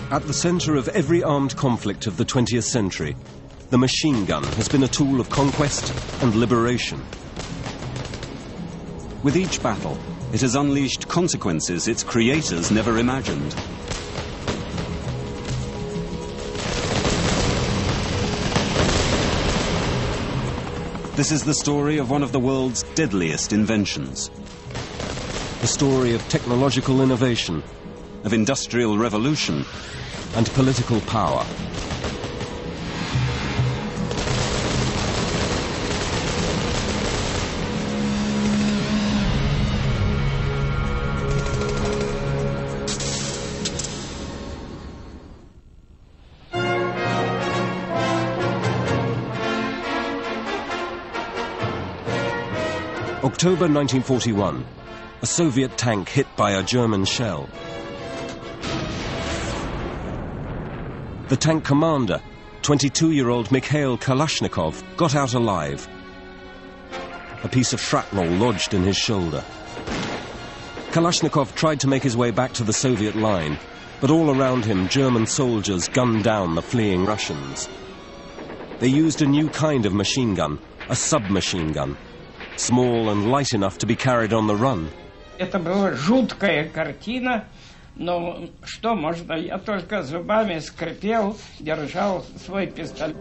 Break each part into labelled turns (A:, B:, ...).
A: At the center of every armed conflict of the 20th century, the machine gun has been a tool of conquest and liberation.
B: With each battle, it has unleashed consequences its creators never imagined. This is the story of one of the world's deadliest inventions.
A: The story of technological innovation,
B: of industrial revolution,
A: and political power. October 1941, a Soviet tank hit by a German shell. The tank commander, 22-year-old Mikhail Kalashnikov, got out alive. A piece of shrapnel lodged in his shoulder. Kalashnikov tried to make his way back to the Soviet line, but all around him German soldiers gunned down the fleeing Russians. They used a new kind of machine gun, a submachine gun, small and light enough to be carried on the run.
C: Это была жуткая картина, но что можно, я только зубами скрипел, держал свой пистолет.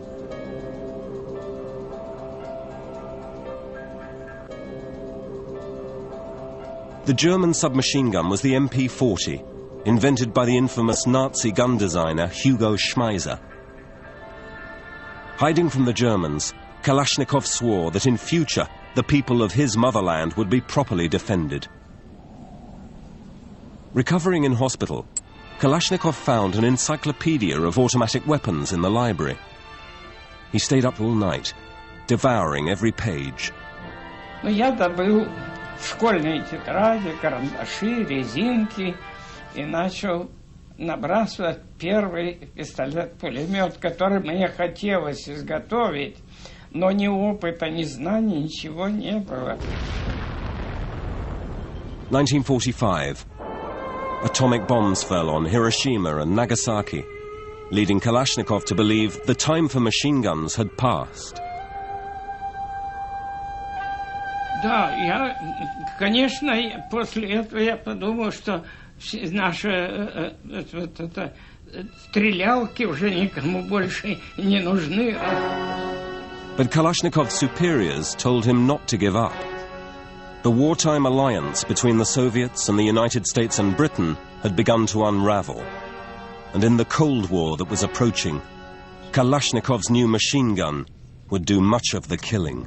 A: The German submachine gun was the MP-40, invented by the infamous Nazi gun designer Hugo Schmeisser. Hiding from the Germans, Kalashnikov swore that in future the people of his motherland would be properly defended. Recovering in hospital, Kalashnikov found an encyclopedia of automatic weapons in the library. He stayed up all night, devouring every page.
C: Но я добыл школьные тетради, карандаши, резинки и начал набрасывать первый пистолет-пулемет, который мне хотелось изготовить. Но ни опыта, ни знаний, ничего не было.
A: 1945. Atomic bombs fell on Hiroshima and Nagasaki, leading Kalashnikov to believe the time for machine guns had passed.
C: Да, я, конечно, после этого я подумал, что наши стрелялки уже никому больше не нужны.
A: But Kalashnikov's superiors told him not to give up. The wartime alliance between the Soviets and the United States and Britain had begun to unravel. And in the Cold War that was approaching, Kalashnikov's new machine gun would do much of the killing.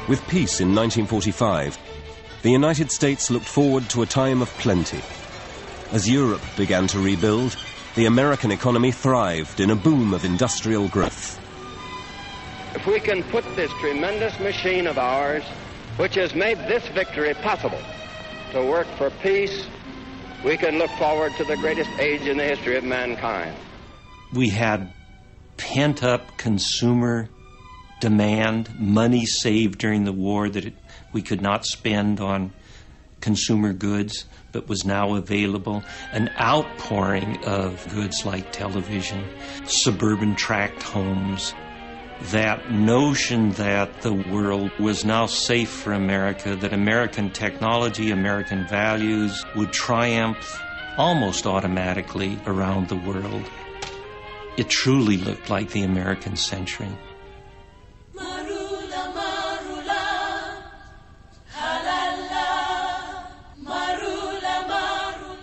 A: With peace in 1945, the United States looked forward to a time of plenty. As Europe began to rebuild, the American economy thrived in a boom of industrial growth.
D: If we can put this tremendous machine of ours, which has made this victory possible, to work for peace, we can look forward to the greatest age in the history of mankind.
E: We had pent-up consumer demand, money saved during the war that we could not spend on consumer goods, but was now available, an outpouring of goods like television, suburban tract homes. That notion that the world was now safe for America, that American technology, American values would triumph almost automatically around the world. It truly looked like the American century.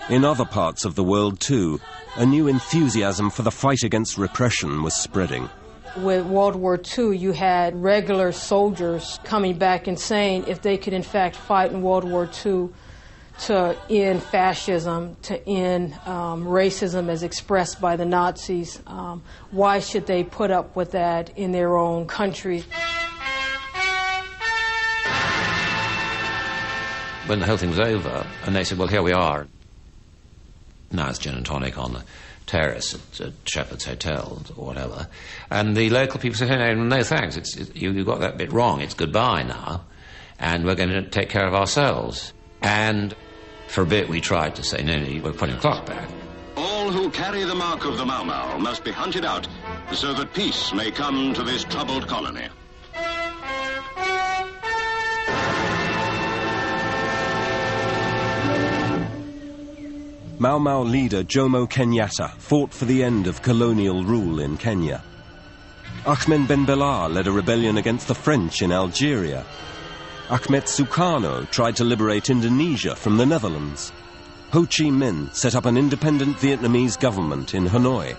A: In other parts of the world, too, a new enthusiasm for the fight against repression was spreading.
F: With World War II, you had regular soldiers coming back and saying if they could in fact fight in World War II to end fascism, to end racism as expressed by the Nazis, why should they put up with that in their own country?
G: When the whole thing was over, and they said, well, here we are. Now it's gin and tonic on the terrace at Shepherd's Hotel or whatever, and the local people said, "Hey, no thanks, you got that bit wrong, it's goodbye now, and we're going to take care of ourselves." And for a bit we tried to say, no, we're putting the clock back.
H: All who carry the mark of the Mau Mau must be hunted out so that peace may come to this troubled colony.
A: Mau Mau leader Jomo Kenyatta fought for the end of colonial rule in Kenya. Ahmed Ben Bella led a rebellion against the French in Algeria. Ahmed Sukarno tried to liberate Indonesia from the Netherlands. Ho Chi Minh set up an independent Vietnamese government in Hanoi.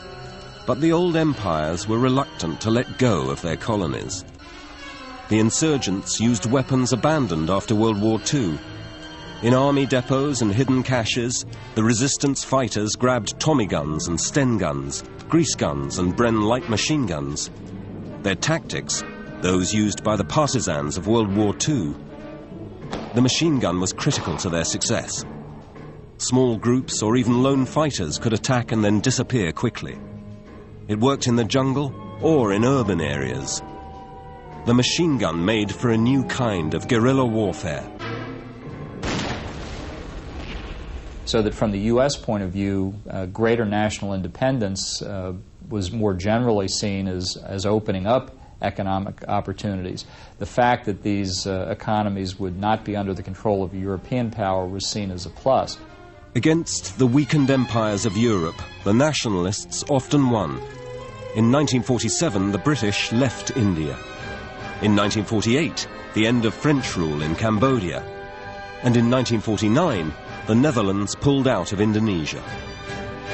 A: But the old empires were reluctant to let go of their colonies. The insurgents used weapons abandoned after World War II. In army depots and hidden caches, the resistance fighters grabbed Tommy guns and Sten guns, grease guns and Bren light machine guns. Their tactics, those used by the partisans of World War II. The machine gun was critical to their success. Small groups or even lone fighters could attack and then disappear quickly. It worked in the jungle or in urban areas. The machine gun made for a new kind of guerrilla warfare.
I: So that from the U.S. point of view, greater national independence was more generally seen as opening up economic opportunities. The fact that these economies would not be under the control of a European power was seen as a plus.
A: Against the weakened empires of Europe, the nationalists often won. In 1947, the British left India. In 1948, the end of French rule in Cambodia. And in 1949, the Netherlands pulled out of Indonesia.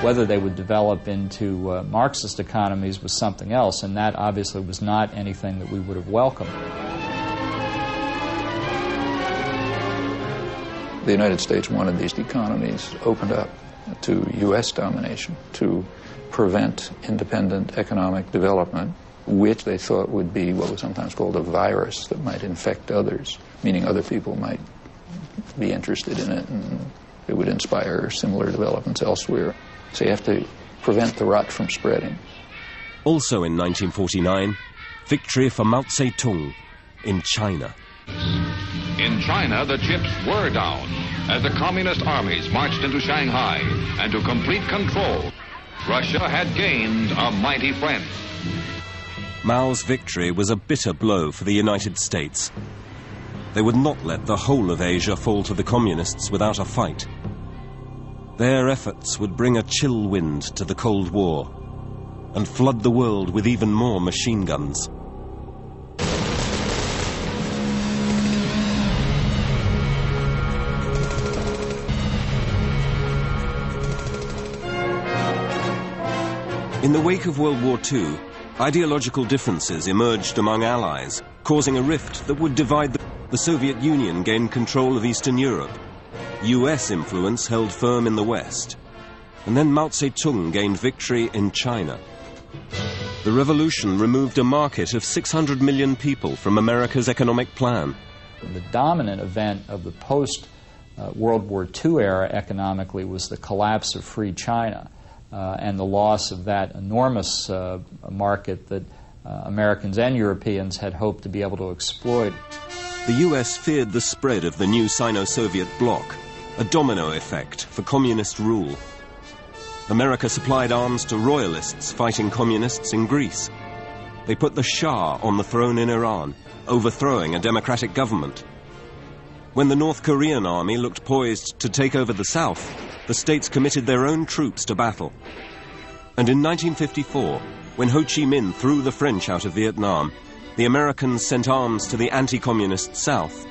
I: Whether they would develop into Marxist economies was something else, and that obviously was not anything that we would have welcomed.
J: The United States wanted these economies opened up to U.S. domination to prevent independent economic development, which they thought would be what was sometimes called a virus that might infect others, meaning other people might be interested in it and it would inspire similar developments elsewhere. So you have to prevent the rot from spreading.
A: Also in 1949, victory for Mao Zedong in China.
K: In China, the chips were down as the communist armies marched into Shanghai, and to complete control, Russia had gained a mighty friend.
A: Mao's victory was a bitter blow for the United States. They would not let the whole of Asia fall to the communists without a fight. Their efforts would bring a chill wind to the Cold War and flood the world with even more machine guns. In the wake of World War II, ideological differences emerged among allies, causing a rift that would divide the Soviet Union gained control of Eastern Europe. US influence held firm in the West. And then Mao Zedong gained victory in China. The revolution removed a market of 600 million people from America's economic plan.
I: The dominant event of the post-World War II era economically was the collapse of free China and the loss of that enormous market that Americans and Europeans had hoped to be able to exploit.
A: The US feared the spread of the new Sino-Soviet bloc, a domino effect for communist rule. America supplied arms to royalists fighting communists in Greece. They put the Shah on the throne in Iran, overthrowing a democratic government. When the North Korean army looked poised to take over the South, the states committed their own troops to battle. And in 1954, when Ho Chi Minh threw the French out of Vietnam, the Americans sent arms to the anti-communist South